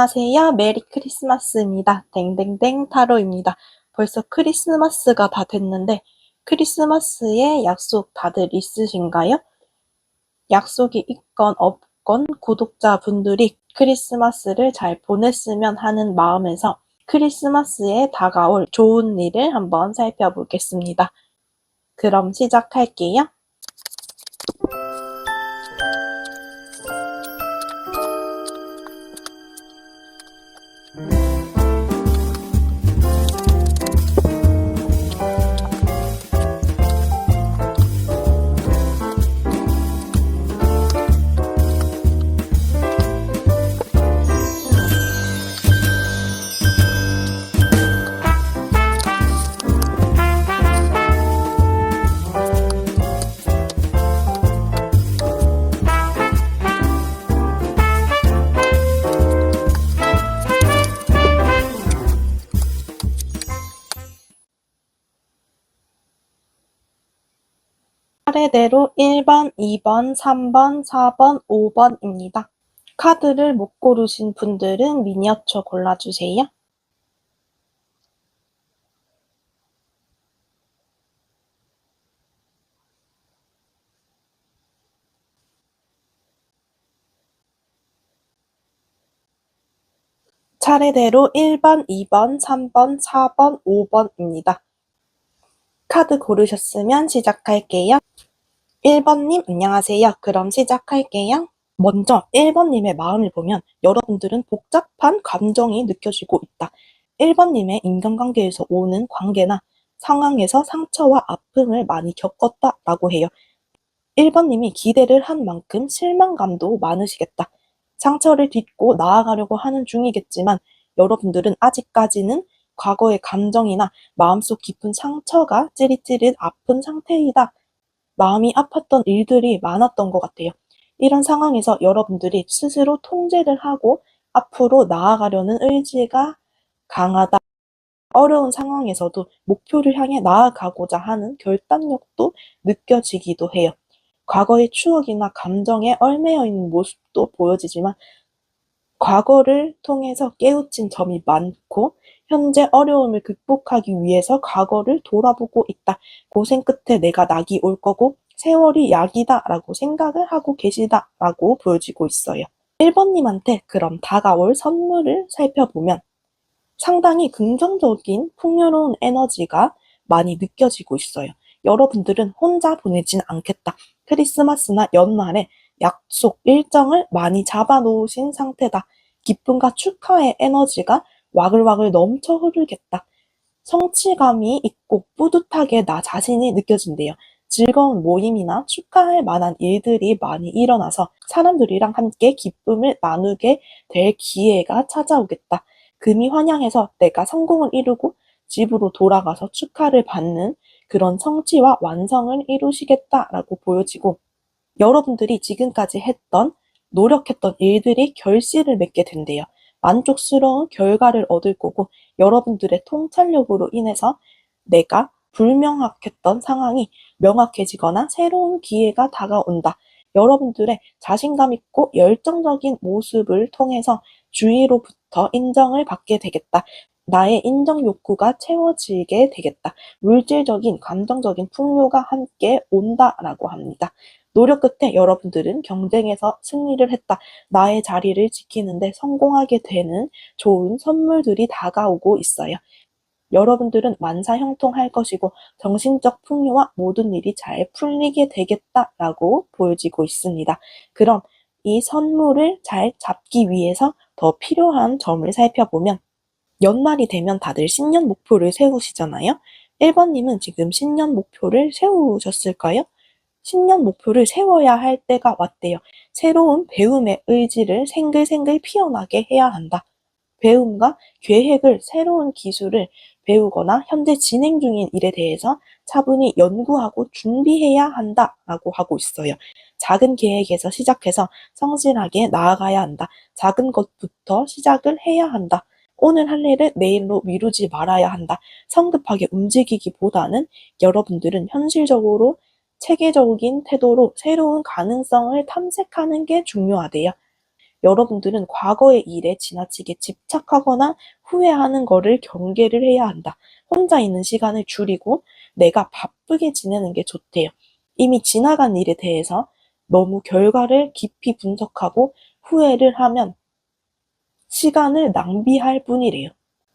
안녕하세요. 메리 크리스마스입니다. 댕댕댕 타로입니다. 벌써 크리스마스가 다 됐는데 크리스마스에 약속 다들 있으신가요? 약속이 있건 없건 구독자분들이 크리스마스를 잘 보냈으면 하는 마음에서 크리스마스에 다가올 좋은 일을 한번 살펴보겠습니다. 그럼 시작할게요. 차례대로 1번, 2번, 3번, 4번, 5번입니다. 카드를 못 고르신 분들은 미니어처 골라주세요. 차례대로 1번, 2번, 3번, 4번, 5번입니다. 카드 고르셨으면 시작할게요. 1번님 안녕하세요. 그럼 시작할게요. 먼저 1번님의 마음을 보면 여러분들은 복잡한 감정이 느껴지고 있다. 1번님의 인간관계에서 오는 관계나 상황에서 상처와 아픔을 많이 겪었다라고 해요. 1번님이 기대를 한 만큼 실망감도 많으시겠다. 상처를 딛고 나아가려고 하는 중이겠지만 여러분들은 아직까지는 과거의 감정이나 마음속 깊은 상처가 찌릿찌릿 아픈 상태이다. 마음이 아팠던 일들이 많았던 것 같아요. 이런 상황에서 여러분들이 스스로 통제를 하고 앞으로 나아가려는 의지가 강하다. 어려운 상황에서도 목표를 향해 나아가고자 하는 결단력도 느껴지기도 해요. 과거의 추억이나 감정에 얽매여 있는 모습도 보여지지만 과거를 통해서 깨우친 점이 많고 현재 어려움을 극복하기 위해서 과거를 돌아보고 있다. 고생 끝에 내가 낙이 올 거고 세월이 약이다 라고 생각을 하고 계시다 라고 보여지고 있어요. 1번님한테 그럼 다가올 선물을 살펴보면 상당히 긍정적인 풍요로운 에너지가 많이 느껴지고 있어요. 여러분들은 혼자 보내진 않겠다. 크리스마스나 연말에 약속 일정을 많이 잡아놓으신 상태다. 기쁨과 축하의 에너지가 와글와글 넘쳐 흐르겠다. 성취감이 있고 뿌듯하게 나 자신이 느껴진대요. 즐거운 모임이나 축하할 만한 일들이 많이 일어나서 사람들이랑 함께 기쁨을 나누게 될 기회가 찾아오겠다. 금이 환영해서 내가 성공을 이루고 집으로 돌아가서 축하를 받는 그런 성취와 완성을 이루시겠다라고 보여지고 여러분들이 지금까지 했던 노력했던 일들이 결실을 맺게 된대요. 만족스러운 결과를 얻을 거고 여러분들의 통찰력으로 인해서 내가 불명확했던 상황이 명확해지거나 새로운 기회가 다가온다. 여러분들의 자신감 있고 열정적인 모습을 통해서 주위로부터 인정을 받게 되겠다. 나의 인정 욕구가 채워지게 되겠다. 물질적인, 감정적인 풍요가 함께 온다라고 합니다. 노력 끝에 여러분들은 경쟁에서 승리를 했다. 나의 자리를 지키는데 성공하게 되는 좋은 선물들이 다가오고 있어요. 여러분들은 만사형통할 것이고 정신적 풍요와 모든 일이 잘 풀리게 되겠다라고 보여지고 있습니다. 그럼 이 선물을 잘 잡기 위해서 더 필요한 점을 살펴보면 연말이 되면 다들 신년 목표를 세우시잖아요. 1번님은 지금 신년 목표를 세우셨을까요? 신년 목표를 세워야 할 때가 왔대요. 새로운 배움의 의지를 생글생글 피어나게 해야 한다. 배움과 계획을 새로운 기술을 배우거나 현재 진행 중인 일에 대해서 차분히 연구하고 준비해야 한다라고 하고 있어요. 작은 계획에서 시작해서 성실하게 나아가야 한다. 작은 것부터 시작을 해야 한다. 오늘 할 일을 내일로 미루지 말아야 한다. 성급하게 움직이기보다는 여러분들은 현실적으로 체계적인 태도로 새로운 가능성을 탐색하는 게 중요하대요. 여러분들은 과거의 일에 지나치게 집착하거나 후회하는 거를 경계를 해야 한다. 혼자 있는 시간을 줄이고 내가 바쁘게 지내는 게 좋대요. 이미 지나간 일에 대해서 너무 결과를 깊이 분석하고 후회를 하면 시간을 낭비할 뿐이래요.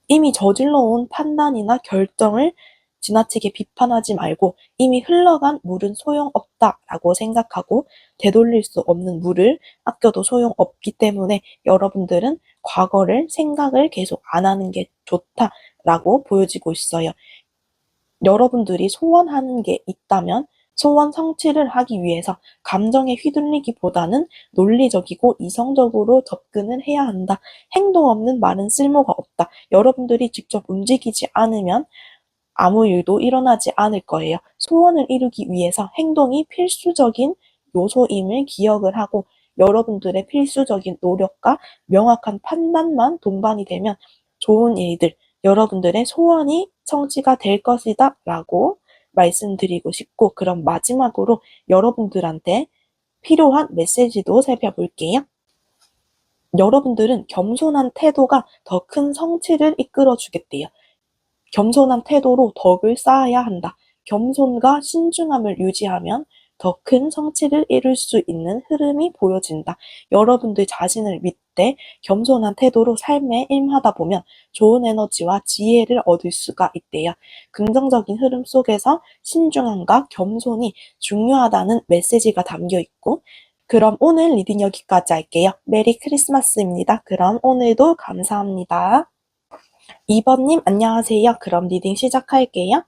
이미 저질러 온 판단이나 결정을 지나치게 비판하지 말고 이미 흘러간 물은 소용없다라고 생각하고 되돌릴 수 없는 물을 아껴도 소용없기 때문에 여러분들은 과거를 생각을 계속 안 하는 게 좋다라고 보여지고 있어요. 여러분들이 소원하는 게 있다면 소원 성취를 하기 위해서 감정에 휘둘리기보다는 논리적이고 이성적으로 접근을 해야 한다. 행동 없는 말은 쓸모가 없다. 여러분들이 직접 움직이지 않으면 아무 일도 일어나지 않을 거예요. 소원을 이루기 위해서 행동이 필수적인 요소임을 기억을 하고 여러분들의 필수적인 노력과 명확한 판단만 동반이 되면 좋은 일들, 여러분들의 소원이 성취가 될 것이다 라고 말씀드리고 싶고, 그럼 마지막으로 여러분들한테 필요한 메시지도 살펴볼게요. 여러분들은 겸손한 태도가 더 큰 성취를 이끌어 주겠대요. 겸손한 태도로 덕을 쌓아야 한다. 겸손과 신중함을 유지하면 더 큰 성취를 이룰 수 있는 흐름이 보여진다. 여러분들 자신을 믿되 겸손한 태도로 삶에 임하다 보면 좋은 에너지와 지혜를 얻을 수가 있대요. 긍정적인 흐름 속에서 신중함과 겸손이 중요하다는 메시지가 담겨 있고, 그럼 오늘 리딩 여기까지 할게요. 메리 크리스마스입니다. 그럼 오늘도 감사합니다. 2번님 안녕하세요. 그럼 리딩 시작할게요.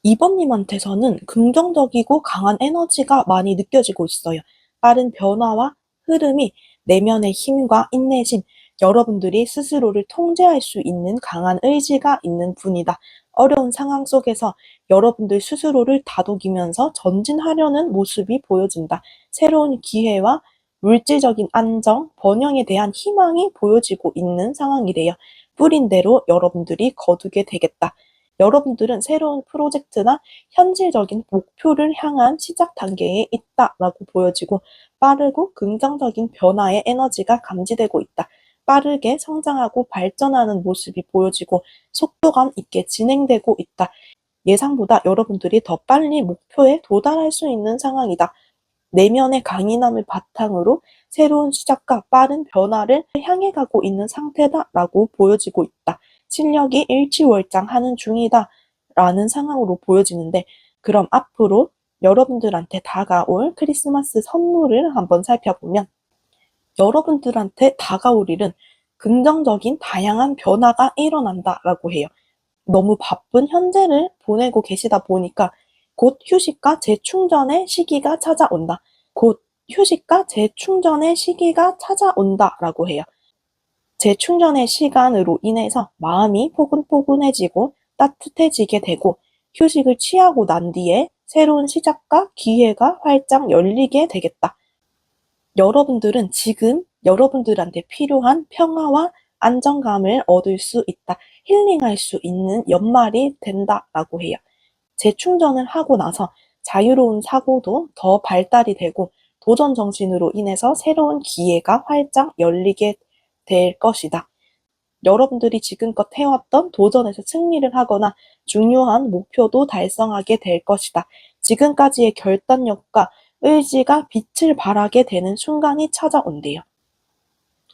2번님한테서는 긍정적이고 강한 에너지가 많이 느껴지고 있어요. 빠른 변화와 흐름이 내면의 힘과 인내심, 여러분들이 스스로를 통제할 수 있는 강한 의지가 있는 분이다. 어려운 상황 속에서 여러분들 스스로를 다독이면서 전진하려는 모습이 보여진다. 새로운 기회와 물질적인 안정, 번영에 대한 희망이 보여지고 있는 상황이래요. 뿌린 대로 여러분들이 거두게 되겠다. 여러분들은 새로운 프로젝트나 현실적인 목표를 향한 시작 단계에 있다라고 보여지고 빠르고 긍정적인 변화의 에너지가 감지되고 있다. 빠르게 성장하고 발전하는 모습이 보여지고 속도감 있게 진행되고 있다. 예상보다 여러분들이 더 빨리 목표에 도달할 수 있는 상황이다. 내면의 강인함을 바탕으로 새로운 시작과 빠른 변화를 향해 가고 있는 상태다라고 보여지고 있다. 실력이 일취월장하는 중이다 라는 상황으로 보여지는데, 그럼 앞으로 여러분들한테 다가올 크리스마스 선물을 한번 살펴보면, 여러분들한테 다가올 일은 긍정적인 다양한 변화가 일어난다라고 해요. 너무 바쁜 현재를 보내고 계시다 보니까 곧 휴식과 재충전의 시기가 찾아온다. 곧 휴식과 재충전의 시기가 찾아온다라고 해요. 재충전의 시간으로 인해서 마음이 포근포근해지고 따뜻해지게 되고 휴식을 취하고 난 뒤에 새로운 시작과 기회가 활짝 열리게 되겠다. 여러분들은 지금 여러분들한테 필요한 평화와 안정감을 얻을 수 있다. 힐링할 수 있는 연말이 된다라고 해요. 재충전을 하고 나서 자유로운 사고도 더 발달이 되고 도전 정신으로 인해서 새로운 기회가 활짝 열리게 될 것이다. 여러분들이 지금껏 해왔던 도전에서 승리를 하거나 중요한 목표도 달성하게 될 것이다. 지금까지의 결단력과 의지가 빛을 발하게 되는 순간이 찾아온대요.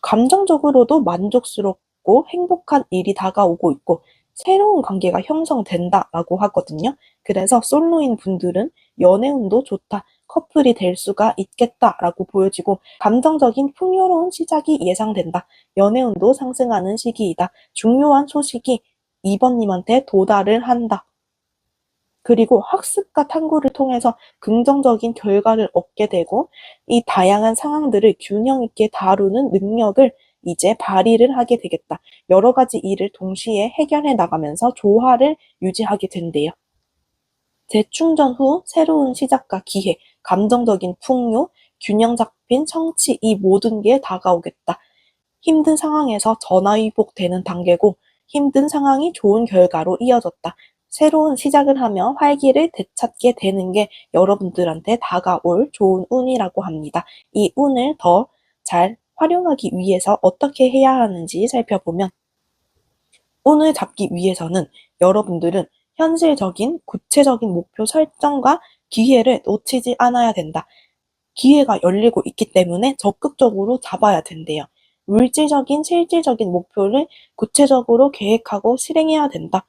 감정적으로도 만족스럽고 행복한 일이 다가오고 있고 새로운 관계가 형성된다라고 하거든요. 그래서 솔로인 분들은 연애운도 좋다, 커플이 될 수가 있겠다라고 보여지고 감정적인 풍요로운 시작이 예상된다. 연애운도 상승하는 시기이다. 중요한 소식이 2번님한테 도달을 한다. 그리고 학습과 탐구를 통해서 긍정적인 결과를 얻게 되고 이 다양한 상황들을 균형 있게 다루는 능력을 이제 발휘를 하게 되겠다. 여러 가지 일을 동시에 해결해 나가면서 조화를 유지하게 된대요. 재충전 후 새로운 시작과 기회, 감정적인 풍요, 균형 잡힌 성취 이 모든 게 다가오겠다. 힘든 상황에서 전화위복되는 단계고 힘든 상황이 좋은 결과로 이어졌다. 새로운 시작을 하며 활기를 되찾게 되는 게 여러분들한테 다가올 좋은 운이라고 합니다. 이 운을 더 잘 활용하기 위해서 어떻게 해야 하는지 살펴보면 운을 잡기 위해서는 여러분들은 현실적인 구체적인 목표 설정과 기회를 놓치지 않아야 된다. 기회가 열리고 있기 때문에 적극적으로 잡아야 된대요. 물질적인 실질적인 목표를 구체적으로 계획하고 실행해야 된다.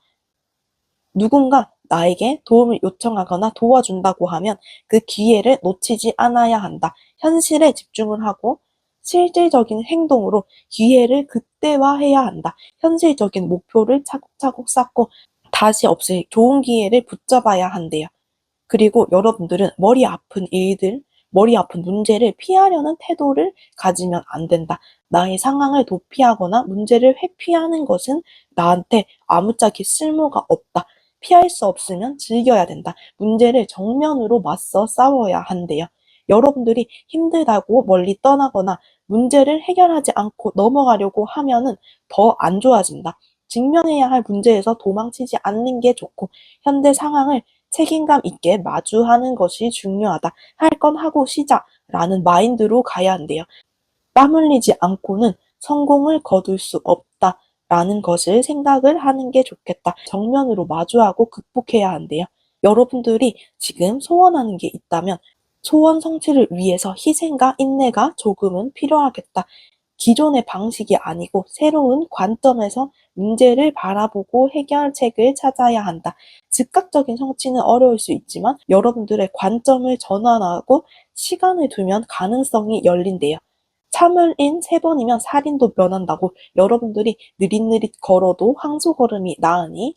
누군가 나에게 도움을 요청하거나 도와준다고 하면 그 기회를 놓치지 않아야 한다. 현실에 집중을 하고 실질적인 행동으로 기회를 극대화해야 한다. 현실적인 목표를 차곡차곡 쌓고 다시 없을 좋은 기회를 붙잡아야 한대요. 그리고 여러분들은 머리 아픈 일들, 머리 아픈 문제를 피하려는 태도를 가지면 안 된다. 나의 상황을 도피하거나 문제를 회피하는 것은 나한테 아무짝에 쓸모가 없다. 피할 수 없으면 즐겨야 된다. 문제를 정면으로 맞서 싸워야 한대요. 여러분들이 힘들다고 멀리 떠나거나 문제를 해결하지 않고 넘어가려고 하면은 더 안 좋아진다. 직면해야 할 문제에서 도망치지 않는 게 좋고 현대 상황을 책임감 있게 마주하는 것이 중요하다. 할 건 하고 시작라는 마인드로 가야 한대요. 땀 흘리지 않고는 성공을 거둘 수 없다라는 것을 생각을 하는 게 좋겠다. 정면으로 마주하고 극복해야 한대요. 여러분들이 지금 소원하는 게 있다면 소원 성취를 위해서 희생과 인내가 조금은 필요하겠다. 기존의 방식이 아니고 새로운 관점에서 문제를 바라보고 해결책을 찾아야 한다. 즉각적인 성취는 어려울 수 있지만 여러분들의 관점을 전환하고 시간을 두면 가능성이 열린대요. 참을인 3번이면 살인도 면한다고 여러분들이 느릿느릿 걸어도 황소걸음이 나으니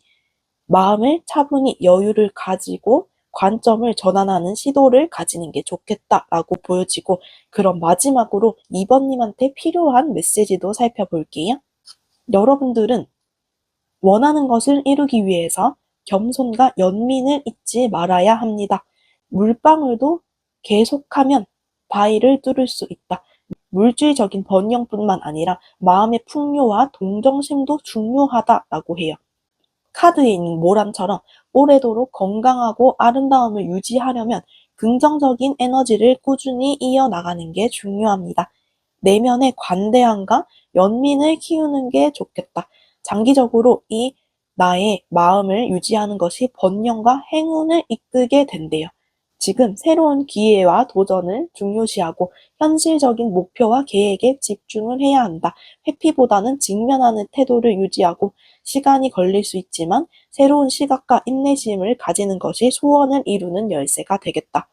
마음을 차분히 여유를 가지고 관점을 전환하는 시도를 가지는 게 좋겠다라고 보여지고 그럼 마지막으로 2번님한테 필요한 메시지도 살펴볼게요. 여러분들은 원하는 것을 이루기 위해서 겸손과 연민을 잊지 말아야 합니다. 물방울도 계속하면 바위를 뚫을 수 있다. 물질적인 번영뿐만 아니라 마음의 풍요와 동정심도 중요하다라고 해요. 카드에 있는 모란처럼 오래도록 건강하고 아름다움을 유지하려면 긍정적인 에너지를 꾸준히 이어나가는 게 중요합니다. 내면의 관대함과 연민을 키우는 게 좋겠다. 장기적으로 이 나의 마음을 유지하는 것이 번영과 행운을 이끌게 된대요. 지금 새로운 기회와 도전을 중요시하고 현실적인 목표와 계획에 집중을 해야 한다. 회피보다는 직면하는 태도를 유지하고 시간이 걸릴 수 있지만 새로운 시각과 인내심을 가지는 것이 소원을 이루는 열쇠가 되겠다.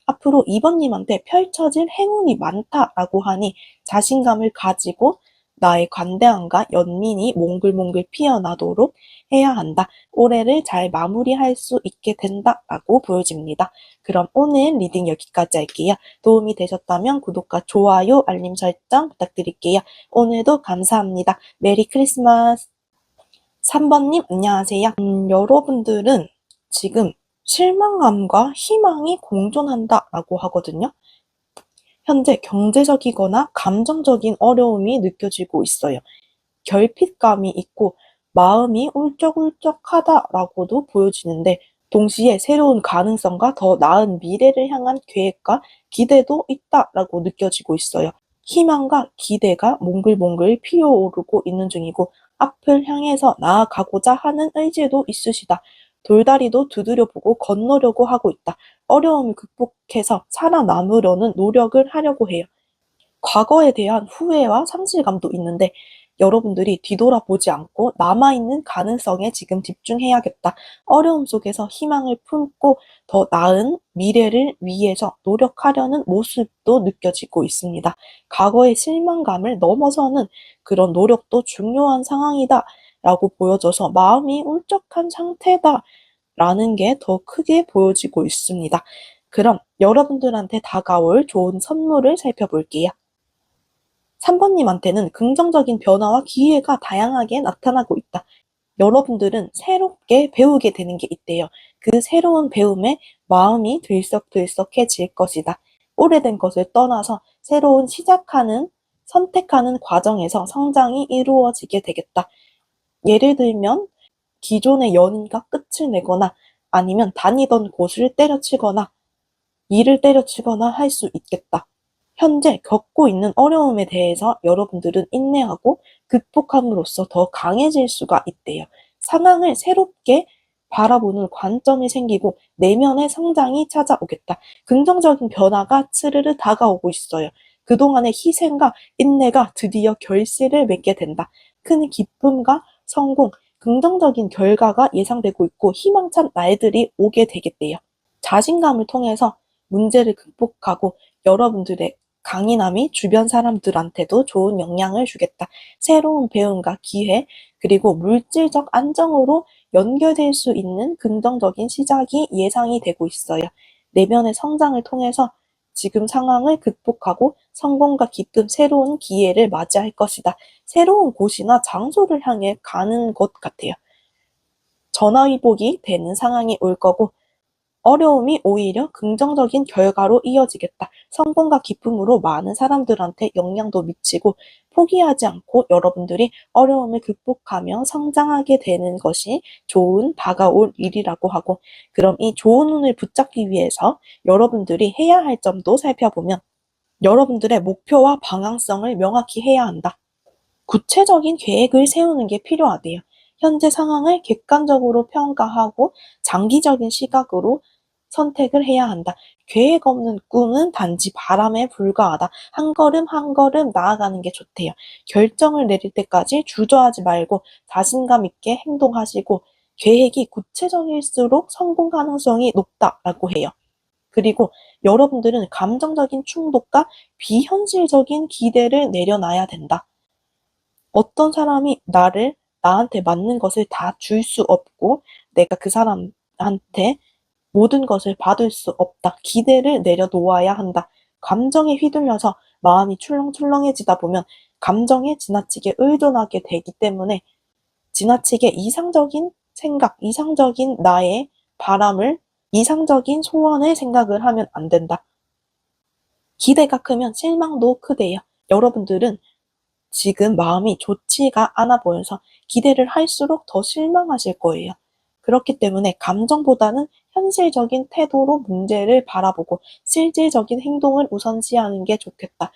앞으로 2번님한테 펼쳐질 행운이 많다라고 하니 자신감을 가지고 나의 관대함과 연민이 몽글몽글 피어나도록 해야 한다. 올해를 잘 마무리할 수 있게 된다라고 보여집니다. 그럼 오늘 리딩 여기까지 할게요. 도움이 되셨다면 구독과 좋아요, 알림 설정 부탁드릴게요. 오늘도 감사합니다. 메리 크리스마스! 3번님 안녕하세요. 여러분들은 지금 실망감과 희망이 공존한다라고 하거든요. 현재 경제적이거나 감정적인 어려움이 느껴지고 있어요. 결핍감이 있고 마음이 울적울적하다라고도 보여지는데 동시에 새로운 가능성과 더 나은 미래를 향한 계획과 기대도 있다라고 느껴지고 있어요. 희망과 기대가 몽글몽글 피어오르고 있는 중이고 앞을 향해서 나아가고자 하는 의지도 있으시다. 돌다리도 두드려보고 건너려고 하고 있다. 어려움을 극복해서 살아남으려는 노력을 하려고 해요. 과거에 대한 후회와 상실감도 있는데 여러분들이 뒤돌아보지 않고 남아있는 가능성에 지금 집중해야겠다. 어려움 속에서 희망을 품고 더 나은 미래를 위해서 노력하려는 모습도 느껴지고 있습니다. 과거의 실망감을 넘어서는 그런 노력도 중요한 상황이다 라고 보여져서 마음이 울적한 상태다 라는 게 더 크게 보여지고 있습니다. 그럼 여러분들한테 다가올 좋은 선물을 살펴볼게요. 3번님한테는 긍정적인 변화와 기회가 다양하게 나타나고 있다. 여러분들은 새롭게 배우게 되는 게 있대요. 그 새로운 배움에 마음이 들썩들썩해질 것이다. 오래된 것을 떠나서 새로운 시작하는 선택하는 과정에서 성장이 이루어지게 되겠다. 예를 들면 기존의 연인과 끝을 내거나 아니면 다니던 곳을 때려치거나 일을 때려치거나 할 수 있겠다. 현재 겪고 있는 어려움에 대해서 여러분들은 인내하고 극복함으로써 더 강해질 수가 있대요. 상황을 새롭게 바라보는 관점이 생기고 내면의 성장이 찾아오겠다. 긍정적인 변화가 스르르 다가오고 있어요. 그동안의 희생과 인내가 드디어 결실을 맺게 된다. 큰 기쁨과 성공, 긍정적인 결과가 예상되고 있고 희망찬 날들이 오게 되겠대요. 자신감을 통해서 문제를 극복하고 여러분들의 강인함이 주변 사람들한테도 좋은 영향을 주겠다. 새로운 배움과 기회, 그리고 물질적 안정으로 연결될 수 있는 긍정적인 시작이 예상이 되고 있어요. 내면의 성장을 통해서 지금 상황을 극복하고 성공과 기쁨, 새로운 기회를 맞이할 것이다. 새로운 곳이나 장소를 향해 가는 것 같아요. 전화위복이 되는 상황이 올 거고 어려움이 오히려 긍정적인 결과로 이어지겠다. 성공과 기쁨으로 많은 사람들한테 영향도 미치고 포기하지 않고 여러분들이 어려움을 극복하며 성장하게 되는 것이 좋은 다가올 일이라고 하고, 그럼 이 좋은 운을 붙잡기 위해서 여러분들이 해야 할 점도 살펴보면 여러분들의 목표와 방향성을 명확히 해야 한다. 구체적인 계획을 세우는 게 필요하대요. 현재 상황을 객관적으로 평가하고 장기적인 시각으로 선택을 해야 한다. 계획 없는 꿈은 단지 바람에 불과하다. 한 걸음 한 걸음 나아가는 게 좋대요. 결정을 내릴 때까지 주저하지 말고 자신감 있게 행동하시고 계획이 구체적일수록 성공 가능성이 높다라고 해요. 그리고 여러분들은 감정적인 충동과 비현실적인 기대를 내려놔야 된다. 어떤 사람이 나한테 맞는 것을 다 줄 수 없고 내가 그 사람한테 모든 것을 받을 수 없다. 기대를 내려놓아야 한다. 감정에 휘둘려서 마음이 출렁출렁해지다 보면 감정에 지나치게 의존하게 되기 때문에 지나치게 이상적인 생각, 이상적인 나의 바람을, 이상적인 소원을 생각을 하면 안 된다. 기대가 크면 실망도 크대요. 여러분들은 지금 마음이 좋지가 않아 보여서 기대를 할수록 더 실망하실 거예요. 그렇기 때문에 감정보다는 현실적인 태도로 문제를 바라보고 실질적인 행동을 우선시하는 게 좋겠다.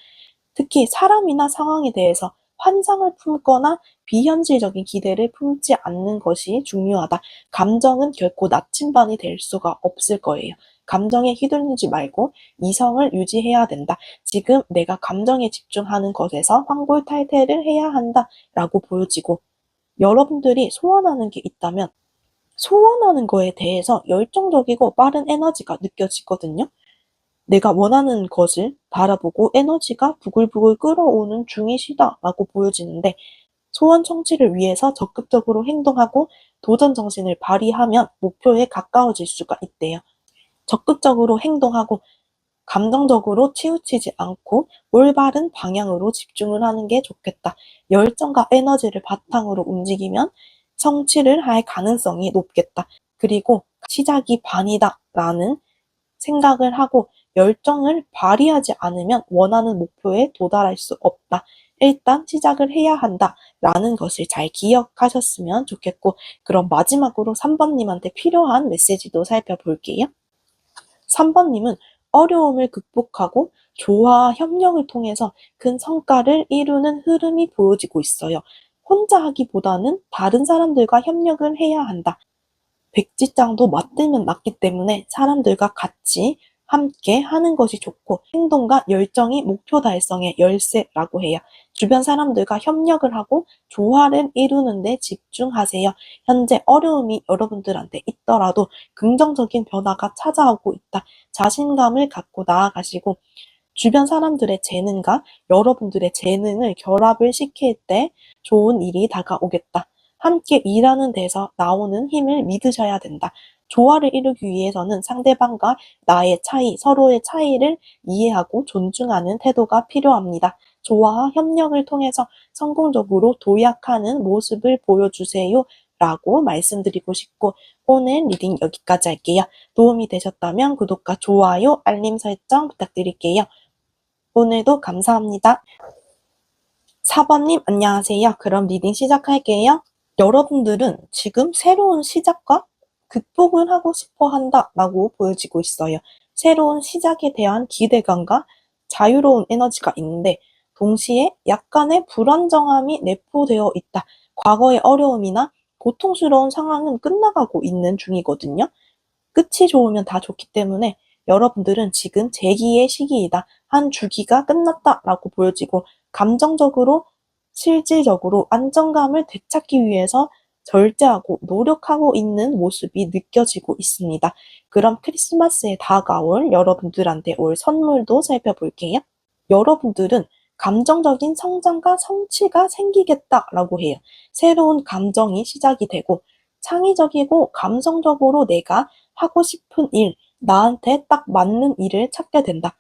특히 사람이나 상황에 대해서 환상을 품거나 비현실적인 기대를 품지 않는 것이 중요하다. 감정은 결코 나침반이 될 수가 없을 거예요. 감정에 휘둘리지 말고 이성을 유지해야 된다. 지금 내가 감정에 집중하는 것에서 환골탈태를 해야 한다라고 보여지고, 여러분들이 소원하는 게 있다면 소원하는 거에 대해서 열정적이고 빠른 에너지가 느껴지거든요. 내가 원하는 것을 바라보고 에너지가 부글부글 끓어오는 중이시다라고 보여지는데, 소원 성취를 위해서 적극적으로 행동하고 도전 정신을 발휘하면 목표에 가까워질 수가 있대요. 적극적으로 행동하고 감정적으로 치우치지 않고 올바른 방향으로 집중을 하는 게 좋겠다. 열정과 에너지를 바탕으로 움직이면 성취를 할 가능성이 높겠다. 그리고 시작이 반이다라는 생각을 하고 열정을 발휘하지 않으면 원하는 목표에 도달할 수 없다. 일단 시작을 해야 한다라는 것을 잘 기억하셨으면 좋겠고, 그럼 마지막으로 3번님한테 필요한 메시지도 살펴볼게요. 3번님은 어려움을 극복하고 조화와 협력을 통해서 큰 성과를 이루는 흐름이 보여지고 있어요. 혼자 하기보다는 다른 사람들과 협력을 해야 한다. 백지장도 맞들면 맞기 때문에 사람들과 같이 함께 하는 것이 좋고, 행동과 열정이 목표 달성의 열쇠라고 해요. 주변 사람들과 협력을 하고 조화를 이루는 데 집중하세요. 현재 어려움이 여러분들한테 있더라도 긍정적인 변화가 찾아오고 있다. 자신감을 갖고 나아가시고 주변 사람들의 재능과 여러분들의 재능을 결합을 시킬 때 좋은 일이 다가오겠다. 함께 일하는 데서 나오는 힘을 믿으셔야 된다. 조화를 이루기 위해서는 상대방과 나의 차이, 서로의 차이를 이해하고 존중하는 태도가 필요합니다. 조화와 협력을 통해서 성공적으로 도약하는 모습을 보여주세요. 라고 말씀드리고 싶고, 오늘 리딩 여기까지 할게요. 도움이 되셨다면 구독과 좋아요, 알림 설정 부탁드릴게요. 오늘도 감사합니다. 4번님, 안녕하세요. 그럼 리딩 시작할게요. 여러분들은 지금 새로운 시작과 극복을 하고 싶어 한다라고 보여지고 있어요. 새로운 시작에 대한 기대감과 자유로운 에너지가 있는데 동시에 약간의 불안정함이 내포되어 있다. 과거의 어려움이나 고통스러운 상황은 끝나가고 있는 중이거든요. 끝이 좋으면 다 좋기 때문에 여러분들은 지금 재기의 시기이다. 한 주기가 끝났다라고 보여지고 감정적으로 실질적으로 안정감을 되찾기 위해서 절제하고 노력하고 있는 모습이 느껴지고 있습니다. 그럼 크리스마스에 다가올 여러분들한테 올 선물도 살펴볼게요. 여러분들은 감정적인 성장과 성취가 생기겠다라고 해요. 새로운 감정이 시작이 되고 창의적이고 감성적으로 내가 하고 싶은 일, 나한테 딱 맞는 일을 찾게 된다.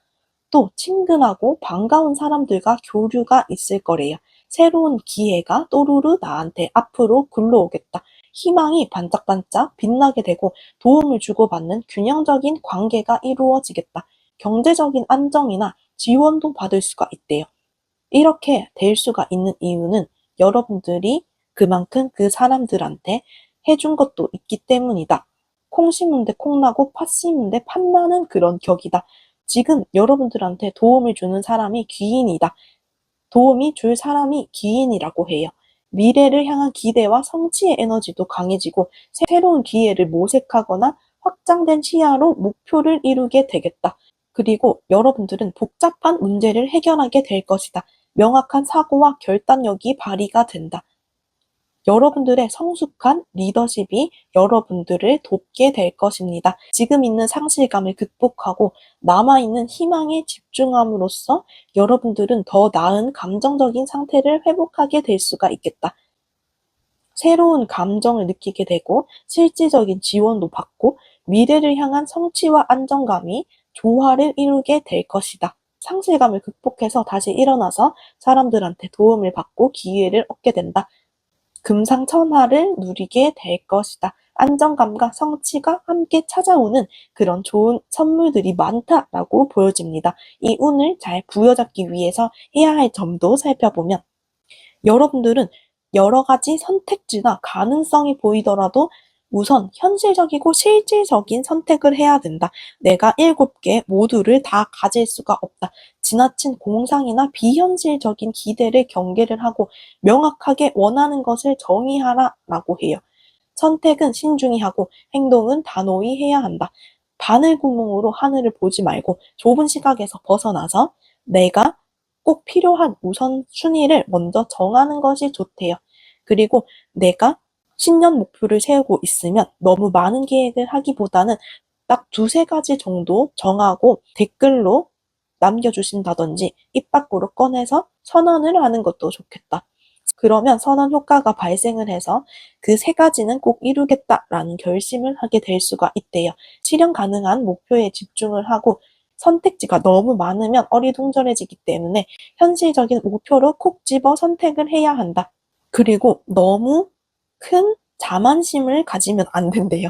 또 친근하고 반가운 사람들과 교류가 있을 거래요. 새로운 기회가 또르르 나한테 앞으로 굴러오겠다. 희망이 반짝반짝 빛나게 되고 도움을 주고받는 균형적인 관계가 이루어지겠다. 경제적인 안정이나 지원도 받을 수가 있대요. 이렇게 될 수가 있는 이유는 여러분들이 그만큼 그 사람들한테 해준 것도 있기 때문이다. 콩 심은데 콩 나고 팥 심은데 팥 나는 그런 격이다. 지금 여러분들한테 도움을 주는 사람이 귀인이다. 도움이 줄 사람이 귀인이라고 해요. 미래를 향한 기대와 성취의 에너지도 강해지고 새로운 기회를 모색하거나 확장된 시야로 목표를 이루게 되겠다. 그리고 여러분들은 복잡한 문제를 해결하게 될 것이다. 명확한 사고와 결단력이 발휘가 된다. 여러분들의 성숙한 리더십이 여러분들을 돕게 될 것입니다. 지금 있는 상실감을 극복하고 남아있는 희망에 집중함으로써 여러분들은 더 나은 감정적인 상태를 회복하게 될 수가 있겠다. 새로운 감정을 느끼게 되고 실질적인 지원도 받고 미래를 향한 성취와 안정감이 조화를 이루게 될 것이다. 상실감을 극복해서 다시 일어나서 사람들한테 도움을 받고 기회를 얻게 된다. 금상첨화를 누리게 될 것이다. 안정감과 성취가 함께 찾아오는 그런 좋은 선물들이 많다라고 보여집니다. 이 운을 잘 부여잡기 위해서 해야 할 점도 살펴보면 여러분들은 여러 가지 선택지나 가능성이 보이더라도 우선 현실적이고 실질적인 선택을 해야 된다. 내가 7개 모두를 다 가질 수가 없다. 지나친 공상이나 비현실적인 기대를 경계를 하고 명확하게 원하는 것을 정의하라라고 해요. 선택은 신중히 하고 행동은 단호히 해야 한다. 바늘구멍으로 하늘을 보지 말고 좁은 시각에서 벗어나서 내가 꼭 필요한 우선순위를 먼저 정하는 것이 좋대요. 그리고 내가 신년 목표를 세우고 있으면 너무 많은 계획을 하기보다는 딱 두세 가지 정도 정하고 댓글로 남겨주신다든지 입 밖으로 꺼내서 선언을 하는 것도 좋겠다. 그러면 선언 효과가 발생을 해서 그 세 가지는 꼭 이루겠다라는 결심을 하게 될 수가 있대요. 실현 가능한 목표에 집중을 하고 선택지가 너무 많으면 어리둥절해지기 때문에 현실적인 목표로 콕 집어 선택을 해야 한다. 그리고 너무 큰 자만심을 가지면 안 된대요.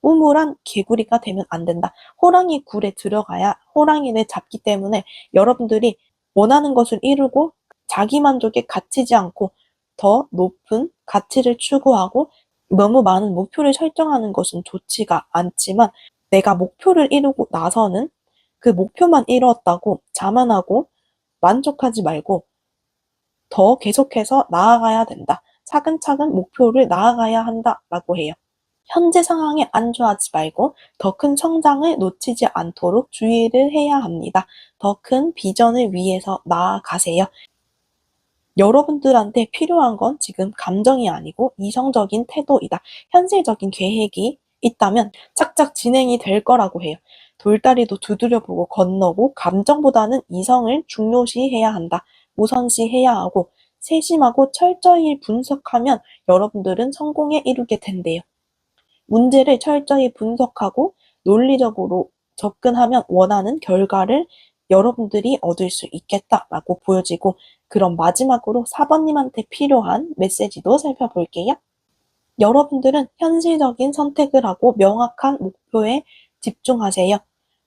우물한 개구리가 되면 안 된다. 호랑이 굴에 들어가야 호랑이를 잡기 때문에 여러분들이 원하는 것을 이루고 자기 만족에 갇히지 않고 더 높은 가치를 추구하고 너무 많은 목표를 설정하는 것은 좋지가 않지만 내가 목표를 이루고 나서는 그 목표만 이루었다고 자만하고 만족하지 말고 더 계속해서 나아가야 된다. 차근차근 목표를 나아가야 한다라고 해요. 현재 상황에 안주하지 말고 더 큰 성장을 놓치지 않도록 주의를 해야 합니다. 더 큰 비전을 위해서 나아가세요. 여러분들한테 필요한 건 지금 감정이 아니고 이성적인 태도이다. 현실적인 계획이 있다면 착착 진행이 될 거라고 해요. 돌다리도 두드려보고 건너고 감정보다는 이성을 중요시해야 한다. 우선시해야 하고 세심하고 철저히 분석하면 여러분들은 성공에 이르게 된대요. 문제를 철저히 분석하고 논리적으로 접근하면 원하는 결과를 여러분들이 얻을 수 있겠다라고 보여지고 그럼 마지막으로 4번님한테 필요한 메시지도 살펴볼게요. 여러분들은 현실적인 선택을 하고 명확한 목표에 집중하세요.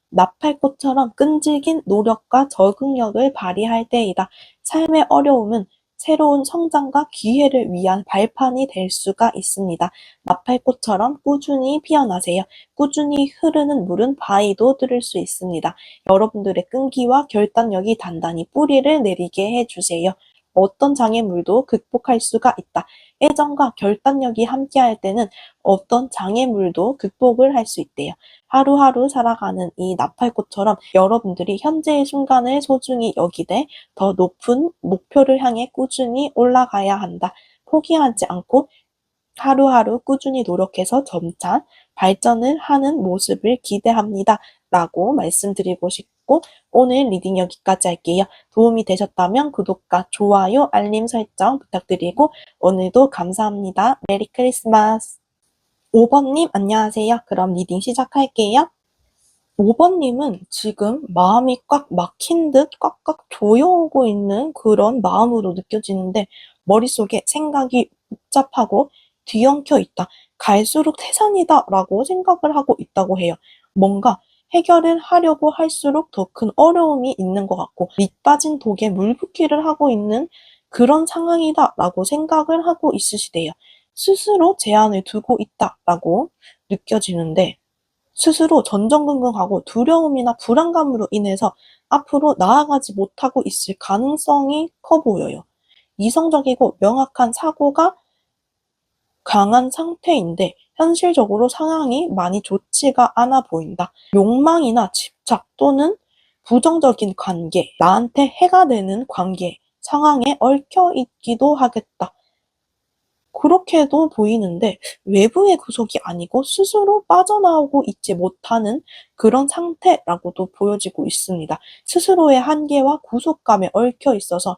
나팔꽃처럼 끈질긴 노력과 적응력을 발휘할 때이다. 삶의 어려움은 새로운 성장과 기회를 위한 발판이 될 수가 있습니다. 나팔꽃처럼 꾸준히 피어나세요. 꾸준히 흐르는 물은 바위도 뚫을 수 있습니다. 여러분들의 끈기와 결단력이 단단히 뿌리를 내리게 해주세요. 어떤 장애물도 극복할 수가 있다. 애정과 결단력이 함께할 때는 어떤 장애물도 극복을 할 수 있대요. 하루하루 살아가는 이 나팔꽃처럼 여러분들이 현재의 순간을 소중히 여기되 더 높은 목표를 향해 꾸준히 올라가야 한다. 포기하지 않고 하루하루 꾸준히 노력해서 점차 발전을 하는 모습을 기대합니다. 라고 말씀드리고 싶고 오늘 리딩 여기까지 할게요. 도움이 되셨다면 구독과 좋아요, 알림 설정 부탁드리고 오늘도 감사합니다. 메리 크리스마스. 5번님 안녕하세요. 그럼 리딩 시작할게요. 5번님은 지금 마음이 꽉 막힌 듯 꽉꽉 조여오고 있는 그런 마음으로 느껴지는데 머릿속에 생각이 복잡하고 뒤엉켜 있다. 갈수록 태산이다 라고 생각을 하고 있다고 해요. 뭔가 해결을 하려고 할수록 더 큰 어려움이 있는 것 같고 밑 빠진 독에 물 붓기를 하고 있는 그런 상황이다 라고 생각을 하고 있으시대요. 스스로 제한을 두고 있다 라고 느껴지는데 스스로 전전긍긍하고 두려움이나 불안감으로 인해서 앞으로 나아가지 못하고 있을 가능성이 커 보여요. 이성적이고 명확한 사고가 강한 상태인데 현실적으로 상황이 많이 좋지가 않아 보인다. 욕망이나 집착 또는 부정적인 관계, 나한테 해가 되는 관계, 상황에 얽혀 있기도 하겠다. 그렇게도 보이는데 외부의 구속이 아니고 스스로 빠져나오고 있지 못하는 그런 상태라고도 보여지고 있습니다. 스스로의 한계와 구속감에 얽혀 있어서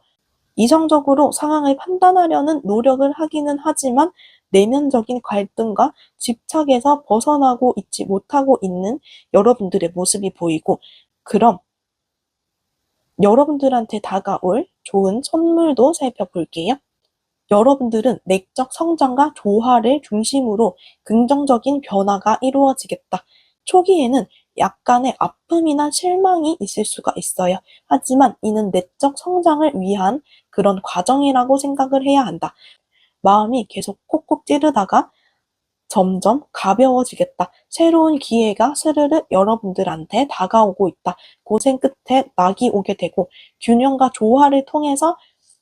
이성적으로 상황을 판단하려는 노력을 하기는 하지만 내면적인 갈등과 집착에서 벗어나고 있지 못하고 있는 여러분들의 모습이 보이고 그럼 여러분들한테 다가올 좋은 선물도 살펴볼게요. 여러분들은 내적 성장과 조화를 중심으로 긍정적인 변화가 이루어지겠다. 초기에는 약간의 아픔이나 실망이 있을 수가 있어요. 하지만 이는 내적 성장을 위한 그런 과정이라고 생각을 해야 한다. 마음이 계속 콕콕 찌르다가 점점 가벼워지겠다. 새로운 기회가 스르르 여러분들한테 다가오고 있다. 고생 끝에 낙이 오게 되고 균형과 조화를 통해서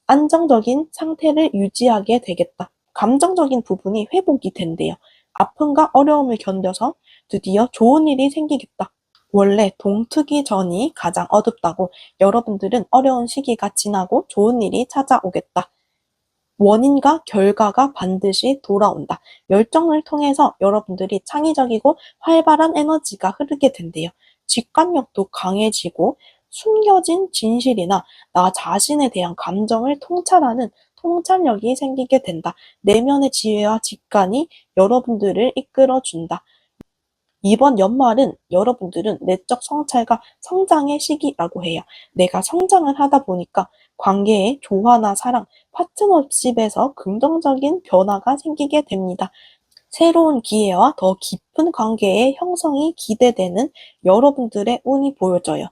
안정적인 상태를 유지하게 되겠다. 감정적인 부분이 회복이 된대요. 아픔과 어려움을 견뎌서 드디어 좋은 일이 생기겠다. 원래 동트기 전이 가장 어둡다고 여러분들은 어려운 시기가 지나고 좋은 일이 찾아오겠다. 원인과 결과가 반드시 돌아온다. 열정을 통해서 여러분들이 창의적이고 활발한 에너지가 흐르게 된대요. 직관력도 강해지고 숨겨진 진실이나 나 자신에 대한 감정을 통찰하는 통찰력이 생기게 된다. 내면의 지혜와 직관이 여러분들을 이끌어준다. 이번 연말은 여러분들은 내적 성찰과 성장의 시기라고 해요. 내가 성장을 하다 보니까 관계의 조화나 사랑, 파트너십에서 긍정적인 변화가 생기게 됩니다. 새로운 기회와 더 깊은 관계의 형성이 기대되는 여러분들의 운이 보여져요.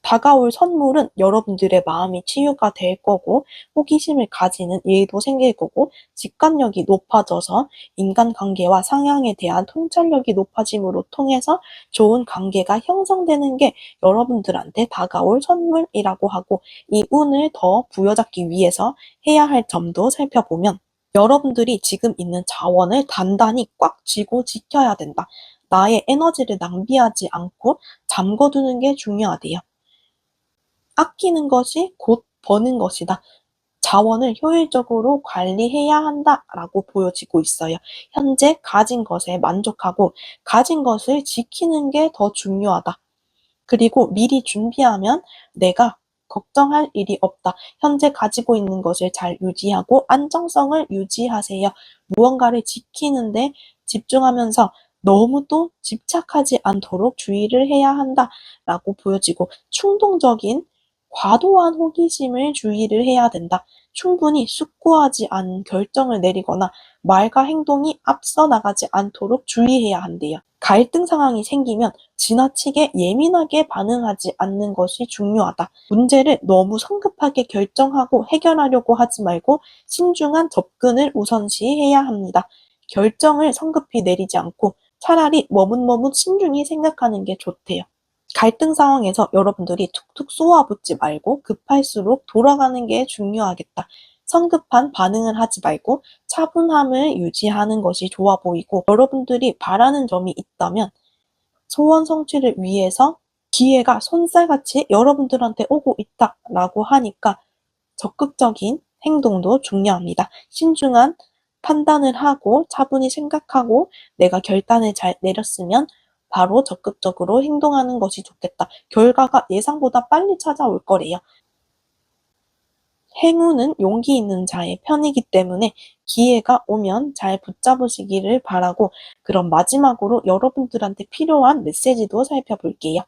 다가올 선물은 여러분들의 마음이 치유가 될 거고 호기심을 가지는 일도 생길 거고 직관력이 높아져서 인간관계와 상황에 대한 통찰력이 높아짐으로 통해서 좋은 관계가 형성되는 게 여러분들한테 다가올 선물이라고 하고 이 운을 더 부여잡기 위해서 해야 할 점도 살펴보면 여러분들이 지금 있는 자원을 단단히 꽉 쥐고 지켜야 된다. 나의 에너지를 낭비하지 않고 잠궈두는 게 중요하대요. 아끼는 것이 곧 버는 것이다. 자원을 효율적으로 관리해야 한다라고 보여지고 있어요. 현재 가진 것에 만족하고 가진 것을 지키는 게 더 중요하다. 그리고 미리 준비하면 내가 걱정할 일이 없다. 현재 가지고 있는 것을 잘 유지하고 안정성을 유지하세요. 무언가를 지키는데 집중하면서 너무 또 집착하지 않도록 주의를 해야 한다라고 보여지고 충동적인 과도한 호기심을 주의를 해야 된다. 충분히 숙고하지 않은 결정을 내리거나 말과 행동이 앞서 나가지 않도록 주의해야 한대요. 갈등 상황이 생기면 지나치게 예민하게 반응하지 않는 것이 중요하다. 문제를 너무 성급하게 결정하고 해결하려고 하지 말고 신중한 접근을 우선시해야 합니다. 결정을 성급히 내리지 않고 차라리 머뭇머뭇 신중히 생각하는 게 좋대요. 갈등 상황에서 여러분들이 툭툭 쏘아붙지 말고 급할수록 돌아가는 게 중요하겠다. 성급한 반응을 하지 말고 차분함을 유지하는 것이 좋아 보이고, 여러분들이 바라는 점이 있다면 소원 성취를 위해서 기회가 손살같이 여러분들한테 오고 있다라고 하니까 적극적인 행동도 중요합니다. 신중한 판단을 하고 차분히 생각하고 내가 결단을 잘 내렸으면 바로 적극적으로 행동하는 것이 좋겠다. 결과가 예상보다 빨리 찾아올 거래요. 행운은 용기 있는 자의 편이기 때문에 기회가 오면 잘 붙잡으시기를 바라고, 그럼 마지막으로 여러분들한테 필요한 메시지도 살펴볼게요.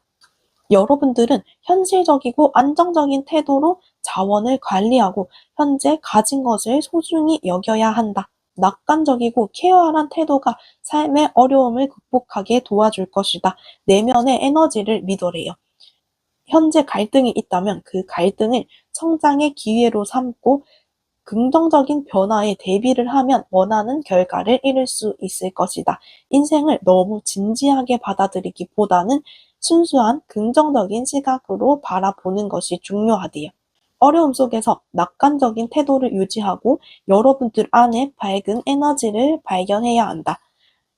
여러분들은 현실적이고 안정적인 태도로 자원을 관리하고 현재 가진 것을 소중히 여겨야 한다. 낙관적이고 케어한 태도가 삶의 어려움을 극복하게 도와줄 것이다. 내면의 에너지를 믿으래요. 현재 갈등이 있다면 그 갈등을 성장의 기회로 삼고 긍정적인 변화에 대비를 하면 원하는 결과를 이룰 수 있을 것이다. 인생을 너무 진지하게 받아들이기보다는 순수한 긍정적인 시각으로 바라보는 것이 중요하대요. 어려움 속에서 낙관적인 태도를 유지하고 여러분들 안에 밝은 에너지를 발견해야 한다.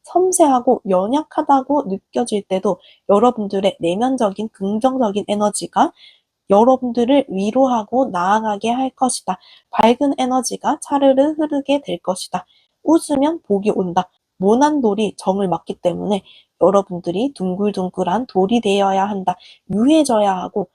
섬세하고 연약하다고 느껴질 때도 여러분들의 내면적인 긍정적인 에너지가 여러분들을 위로하고 나아가게 할 것이다. 밝은 에너지가 차르르 흐르게 될 것이다. 웃으면 복이 온다. 모난 돌이 정을 맞기 때문에 여러분들이 둥글둥글한 돌이 되어야 한다. 유해져야 하고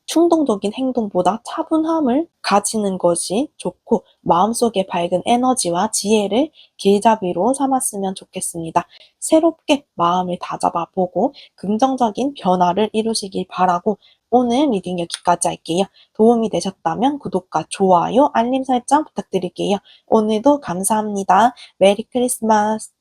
충동적인 행동보다 차분함을 가지는 것이 좋고, 마음속에 밝은 에너지와 지혜를 길잡이로 삼았으면 좋겠습니다. 새롭게 마음을 다잡아 보고 긍정적인 변화를 이루시길 바라고, 오늘 리딩 여기까지 할게요. 도움이 되셨다면 구독과 좋아요, 알림 설정 부탁드릴게요. 오늘도 감사합니다. 메리 크리스마스.